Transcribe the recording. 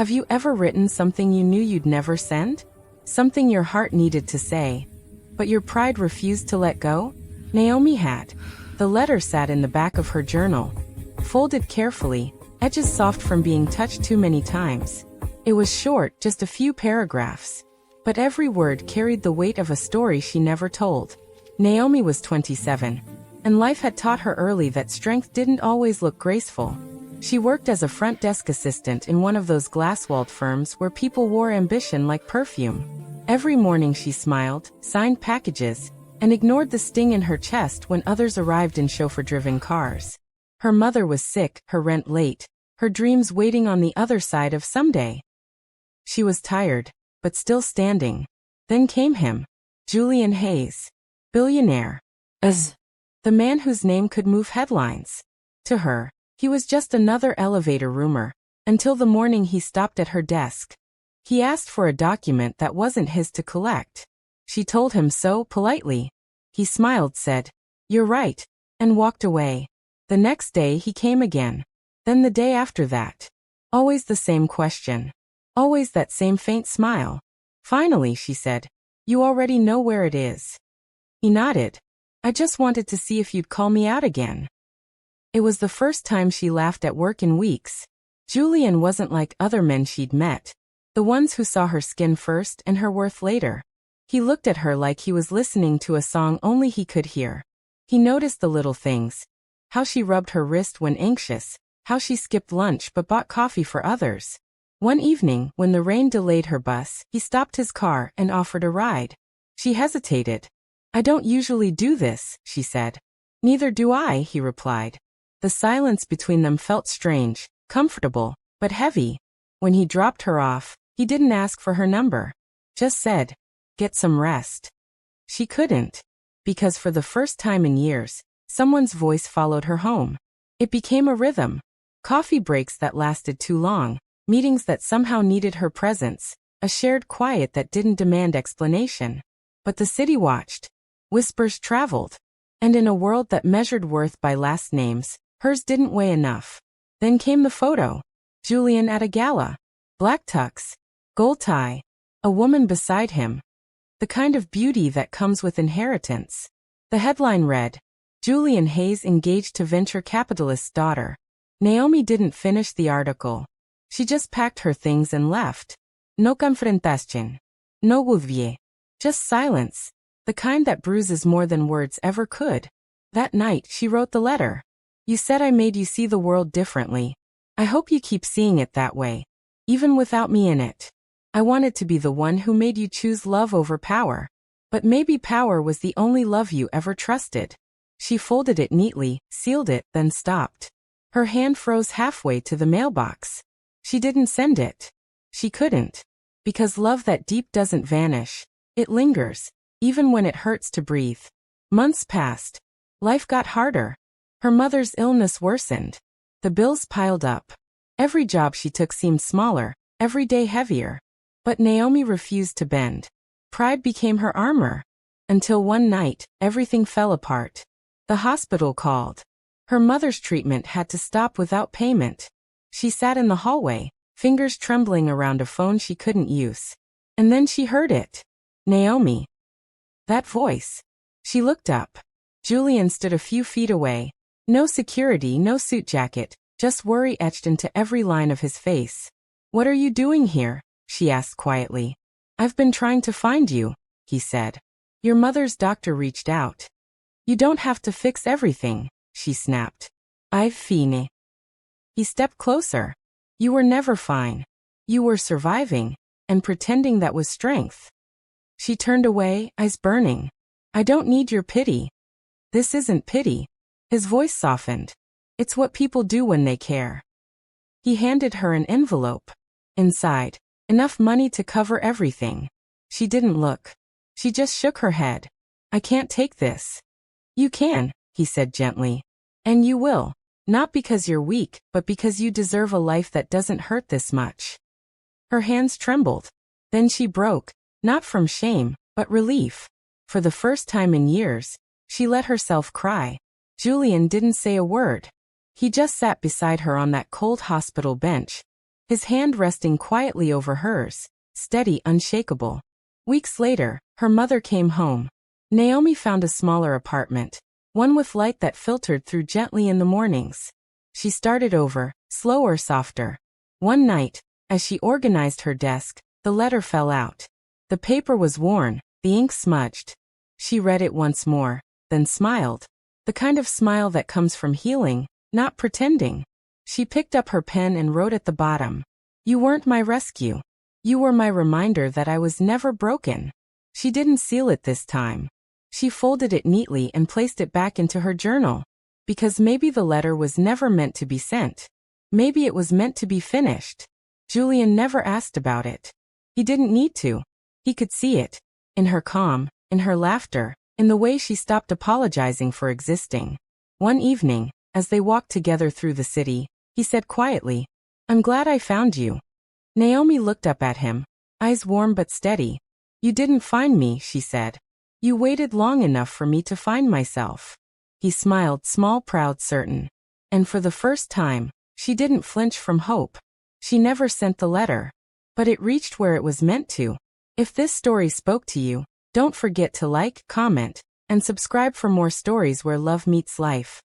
Have you ever written something you knew you'd never send? Something your heart needed to say, but your pride refused to let go? Naomi had. The letter sat in the back of her journal, folded carefully, edges soft from being touched too many times. It was short, just a few paragraphs, but every word carried the weight of a story she never told. Naomi was 27, and life had taught her early that strength didn't always look graceful. She worked as a front desk assistant in one of those glass-walled firms where people wore ambition like perfume. Every morning she smiled, signed packages, and ignored the sting in her chest when others arrived in chauffeur-driven cars. Her mother was sick, her rent late, her dreams waiting on the other side of someday. She was tired, but still standing. Then came him. Julian Hayes. Billionaire. As the man whose name could move headlines. To her, he was just another elevator rumor, until the morning he stopped at her desk. He asked for a document that wasn't his to collect. She told him so politely. He smiled, said, "You're right," and walked away. The next day he came again. Then the day after that. Always the same question. Always that same faint smile. Finally, she said, "You already know where it is." He nodded. "I just wanted to see if you'd call me out again." It was the first time she laughed at work in weeks. Julian wasn't like other men she'd met, the ones who saw her skin first and her worth later. He looked at her like he was listening to a song only he could hear. He noticed the little things. How she rubbed her wrist when anxious, how she skipped lunch but bought coffee for others. One evening, when the rain delayed her bus, he stopped his car and offered a ride. She hesitated. "I don't usually do this," she said. "Neither do I," he replied. The silence between them felt strange, comfortable, but heavy. When he dropped her off, he didn't ask for her number. Just said, "Get some rest." She couldn't. Because for the first time in years, someone's voice followed her home. It became a rhythm. Coffee breaks that lasted too long, meetings that somehow needed her presence, a shared quiet that didn't demand explanation. But the city watched. Whispers traveled. And in a world that measured worth by last names, hers didn't weigh enough. Then came the photo. Julian at a gala. Black tux. Gold tie. A woman beside him. The kind of beauty that comes with inheritance. The headline read, "Julian Hayes engaged to venture capitalist's daughter." Naomi didn't finish the article. She just packed her things and left. No confrontation. No goodbye. Just silence. The kind that bruises more than words ever could. That night, she wrote the letter. "You said I made you see the world differently. I hope you keep seeing it that way, even without me in it. I wanted to be the one who made you choose love over power. But maybe power was the only love you ever trusted." She folded it neatly, sealed it, then stopped. Her hand froze halfway to the mailbox. She didn't send it. She couldn't. Because love that deep doesn't vanish. It lingers, even when it hurts to breathe. Months passed. Life got harder. Her mother's illness worsened. The bills piled up. Every job she took seemed smaller, every day heavier. But Naomi refused to bend. Pride became her armor. Until one night, everything fell apart. The hospital called. Her mother's treatment had to stop without payment. She sat in the hallway, fingers trembling around a phone she couldn't use. And then she heard it. Naomi. That voice. She looked up. Julian stood a few feet away. No security, no suit jacket, just worry etched into every line of his face. "What are you doing here?" she asked quietly. "I've been trying to find you," he said. "Your mother's doctor reached out." "You don't have to fix everything," she snapped. "I've fine." He stepped closer. "You were never fine. You were surviving, and pretending that was strength." She turned away, eyes burning. "I don't need your pity." "This isn't pity." His voice softened. "It's what people do when they care." He handed her an envelope. Inside, enough money to cover everything. She didn't look. She just shook her head. "I can't take this." "You can," he said gently. "And you will. Not because you're weak, but because you deserve a life that doesn't hurt this much." Her hands trembled. Then she broke, not from shame, but relief. For the first time in years, she let herself cry. Julian didn't say a word. He just sat beside her on that cold hospital bench, his hand resting quietly over hers, steady, unshakable. Weeks later, her mother came home. Naomi found a smaller apartment, one with light that filtered through gently in the mornings. She started over, slower, softer. One night, as she organized her desk, the letter fell out. The paper was worn, the ink smudged. She read it once more, then smiled. The kind of smile that comes from healing, not pretending. She picked up her pen and wrote at the bottom, "You weren't my rescue. You were my reminder that I was never broken." She didn't seal it this time. She folded it neatly and placed it back into her journal. Because maybe the letter was never meant to be sent. Maybe it was meant to be finished. Julian never asked about it. He didn't need to. He could see it. In her calm, in her laughter, in the way she stopped apologizing for existing. One evening, as they walked together through the city, he said quietly, "I'm glad I found you." Naomi looked up at him, eyes warm but steady. "You didn't find me," she said. "You waited long enough for me to find myself." He smiled, small, proud, certain. And for the first time, she didn't flinch from hope. She never sent the letter. But it reached where it was meant to. If this story spoke to you, don't forget to like, comment, and subscribe for more stories where love meets life.